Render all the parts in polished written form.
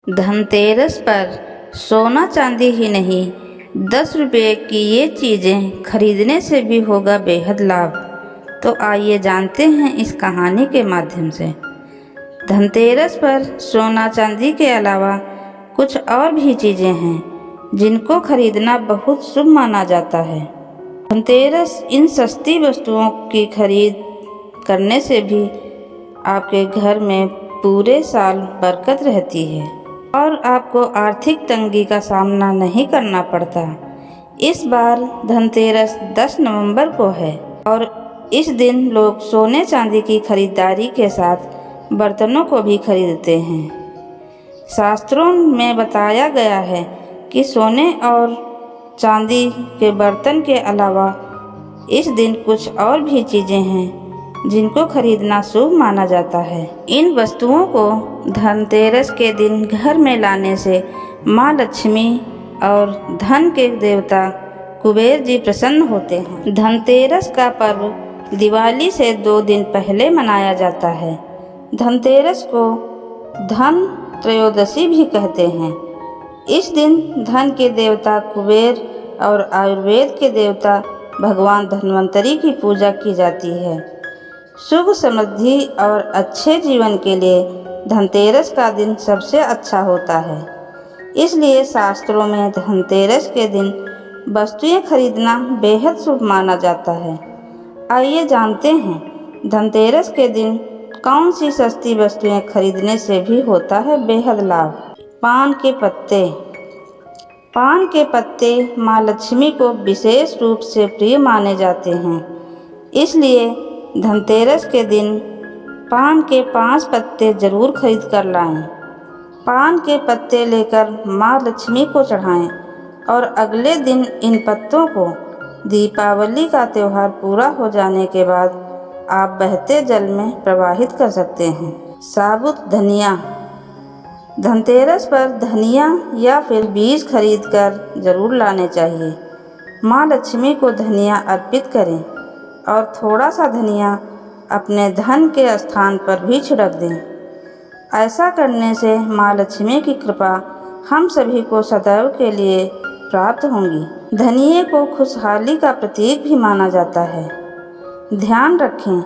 धनतेरस पर सोना चांदी ही नहीं 10 रुपये की ये चीज़ें खरीदने से भी होगा बेहद लाभ। तो आइए जानते हैं इस कहानी के माध्यम से। धनतेरस पर सोना चांदी के अलावा कुछ और भी चीज़ें हैं जिनको खरीदना बहुत शुभ माना जाता है। धनतेरस इन सस्ती वस्तुओं की खरीद करने से भी आपके घर में पूरे साल बरकत रहती है और आपको आर्थिक तंगी का सामना नहीं करना पड़ता। इस बार धनतेरस 10 नवंबर को है और इस दिन लोग सोने चांदी की खरीदारी के साथ बर्तनों को भी खरीदते हैं। शास्त्रों में बताया गया है कि सोने और चांदी के बर्तन के अलावा इस दिन कुछ और भी चीज़ें हैं जिनको खरीदना शुभ माना जाता है। इन वस्तुओं को धनतेरस के दिन घर में लाने से माँ लक्ष्मी और धन के देवता कुबेर जी प्रसन्न होते हैं। धनतेरस का पर्व दिवाली से 2 दिन पहले मनाया जाता है। धनतेरस को धन त्रयोदशी भी कहते हैं। इस दिन धन के देवता कुबेर और आयुर्वेद के देवता भगवान धन्वंतरी की पूजा की जाती है। सुख समृद्धि और अच्छे जीवन के लिए धनतेरस का दिन सबसे अच्छा होता है। इसलिए शास्त्रों में धनतेरस के दिन वस्तुएं खरीदना बेहद शुभ माना जाता है। आइए जानते हैं धनतेरस के दिन कौन सी सस्ती वस्तुएं खरीदने से भी होता है बेहद लाभ। पान के पत्ते। पान के पत्ते माँ लक्ष्मी को विशेष रूप से प्रिय माने जाते हैं। इसलिए धनतेरस के दिन पान के 5 पत्ते जरूर खरीद कर लाएं। पान के पत्ते लेकर माँ लक्ष्मी को चढ़ाएं और अगले दिन इन पत्तों को दीपावली का त्यौहार पूरा हो जाने के बाद आप बहते जल में प्रवाहित कर सकते हैं। साबुत धनिया। धनतेरस पर धनिया या फिर बीज खरीद कर जरूर लाने चाहिए। माँ लक्ष्मी को धनिया अर्पित करें और थोड़ा सा धनिया अपने धन के स्थान पर भी छिड़क दें। ऐसा करने से माँ लक्ष्मी की कृपा हम सभी को सदैव के लिए प्राप्त होंगी। धनिये को खुशहाली का प्रतीक भी माना जाता है। ध्यान रखें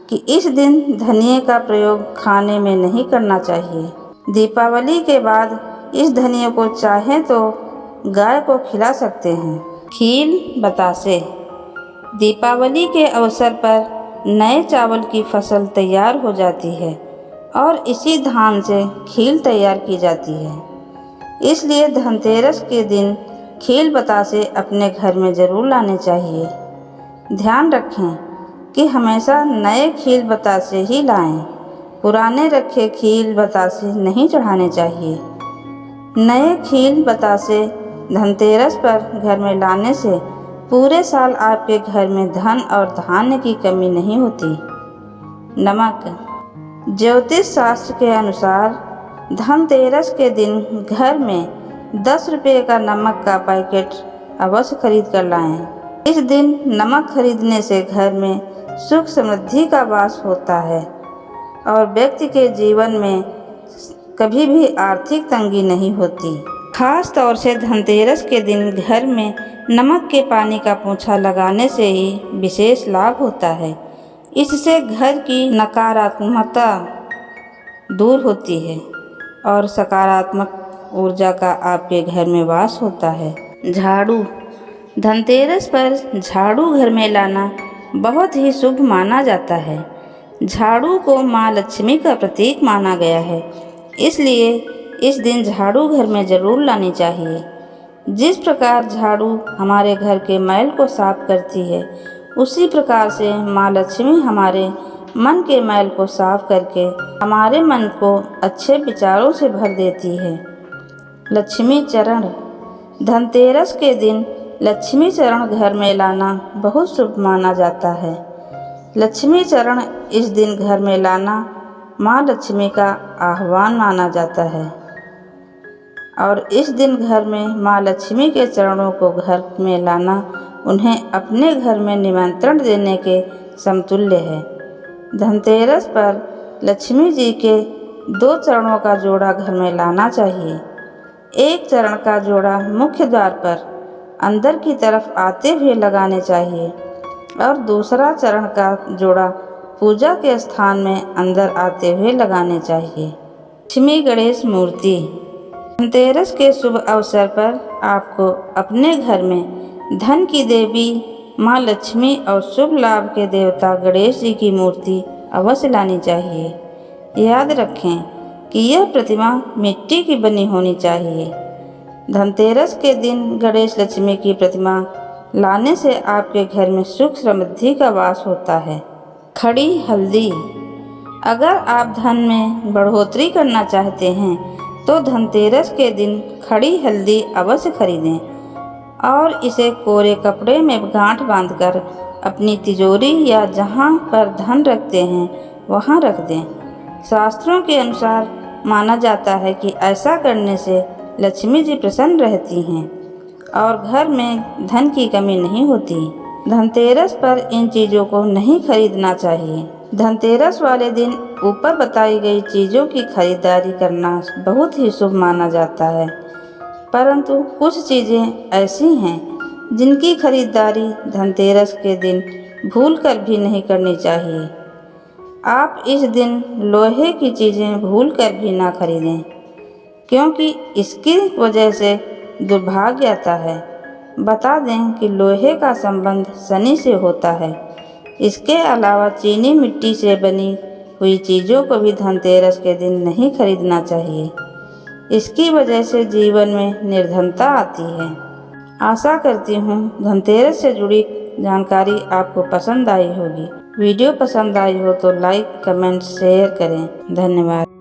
कि इस दिन धनिये का प्रयोग खाने में नहीं करना चाहिए। दीपावली के बाद इस धनिये को चाहें तो गाय को खिला सकते हैं। खील बतासे। दीपावली के अवसर पर नए चावल की फसल तैयार हो जाती है और इसी धान से खील तैयार की जाती है। इसलिए धनतेरस के दिन खील बतासे अपने घर में ज़रूर लाने चाहिए। ध्यान रखें कि हमेशा नए खील बतासे ही लाएं। पुराने रखे खील बतासे नहीं चढ़ाने चाहिए। नए खील बतासे धनतेरस पर घर में लाने से पूरे साल आपके घर में धन और धान्य की कमी नहीं होती। नमक। ज्योतिष शास्त्र के अनुसार धनतेरस के दिन घर में 10 रुपये का नमक का पैकेट अवश्य खरीद कर लाएं। इस दिन नमक खरीदने से घर में सुख समृद्धि का वास होता है और व्यक्ति के जीवन में कभी भी आर्थिक तंगी नहीं होती। खास तौर से धनतेरस के दिन घर में नमक के पानी का पोंछा लगाने से ही विशेष लाभ होता है। इससे घर की नकारात्मकता दूर होती है और सकारात्मक ऊर्जा का आपके घर में वास होता है। झाड़ू। धनतेरस पर झाड़ू घर में लाना बहुत ही शुभ माना जाता है। झाड़ू को माँ लक्ष्मी का प्रतीक माना गया है। इसलिए इस दिन झाड़ू घर में ज़रूर लानी चाहिए। जिस प्रकार झाड़ू हमारे घर के मैल को साफ करती है, उसी प्रकार से माँ लक्ष्मी हमारे मन के मैल को साफ करके हमारे मन को अच्छे विचारों से भर देती है। लक्ष्मी चरण। धनतेरस के दिन लक्ष्मी चरण घर में लाना बहुत शुभ माना जाता है। लक्ष्मी चरण इस दिन घर में लाना माँ लक्ष्मी का आह्वान माना जाता है और इस दिन घर में माँ लक्ष्मी के चरणों को घर में लाना उन्हें अपने घर में निमंत्रण देने के समतुल्य है। धनतेरस पर लक्ष्मी जी के 2 चरणों का जोड़ा घर में लाना चाहिए। एक चरण का जोड़ा मुख्य द्वार पर अंदर की तरफ आते हुए लगाने चाहिए और दूसरा चरण का जोड़ा पूजा के स्थान में अंदर आते हुए लगाने चाहिए। लक्ष्मी गणेश मूर्ति। धनतेरस के शुभ अवसर पर आपको अपने घर में धन की देवी माँ लक्ष्मी और शुभ लाभ के देवता गणेश जी की मूर्ति अवश्य लानी चाहिए। याद रखें कि यह प्रतिमा मिट्टी की बनी होनी चाहिए। धनतेरस के दिन गणेश लक्ष्मी की प्रतिमा लाने से आपके घर में सुख समृद्धि का वास होता है। खड़ी हल्दी। अगर आप धन में बढ़ोतरी करना चाहते हैं तो धनतेरस के दिन खड़ी हल्दी अवश्य खरीदें और इसे कोरे कपड़े में गांठ बांधकर अपनी तिजोरी या जहां पर धन रखते हैं वहां रख दें। शास्त्रों के अनुसार माना जाता है कि ऐसा करने से लक्ष्मी जी प्रसन्न रहती हैं और घर में धन की कमी नहीं होती। धनतेरस पर इन चीज़ों को नहीं खरीदना चाहिए। धनतेरस वाले दिन ऊपर बताई गई चीज़ों की खरीदारी करना बहुत ही शुभ माना जाता है, परंतु कुछ चीज़ें ऐसी हैं जिनकी खरीदारी धनतेरस के दिन भूलकर भी नहीं करनी चाहिए। आप इस दिन लोहे की चीज़ें भूलकर भी ना खरीदें, क्योंकि इसकी वजह से दुर्भाग्य आता है। बता दें कि लोहे का संबंध शनि से होता है। इसके अलावा चीनी मिट्टी से बनी हुई चीज़ों को भी धनतेरस के दिन नहीं खरीदना चाहिए। इसकी वजह से जीवन में निर्धनता आती है। आशा करती हूँ धनतेरस से जुड़ी जानकारी आपको पसंद आई होगी। वीडियो पसंद आई हो तो लाइक, कमेंट, शेयर करें। धन्यवाद।